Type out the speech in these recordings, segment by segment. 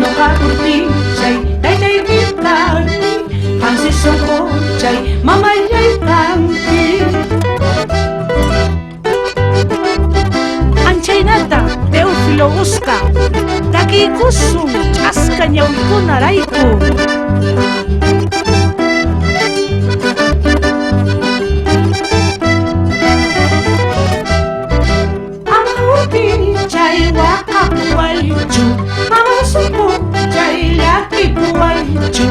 Chay, Tay Vitani, Hansi Soko, Chay, Mama Yay Tanti. Anchaynata, Teófilo Oscar, Taki Kusum, Chaska Ñawikuna Rayku. Chay wakapuaychu, amasupo chay llakipuaychu.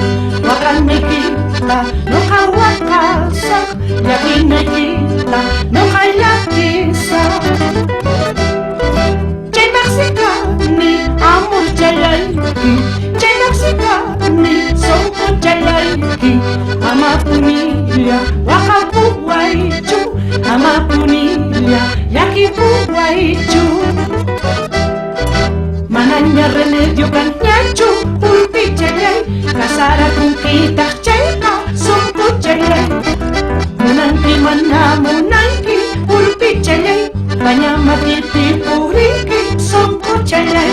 Wakalmikita noqa wakasa, llakimaykita noqa llakisa. Chay Mexicani amor chayayki, chay Mexicani sonko chayayki. Amapunilla wakapuaychu, amapunilla llakipuaychu. Mananya remedio kanyachu, ulpi chayay, kasara kungkita chayka, sonko chayay. Munanki munanki, ulpi chayay, pañamatiti puriki, sonko chayay.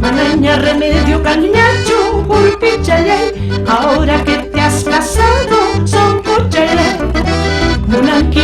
Mananya remedio kanyachu, ulpi chayay, ahora que te has casado, sonko chayay. Munanki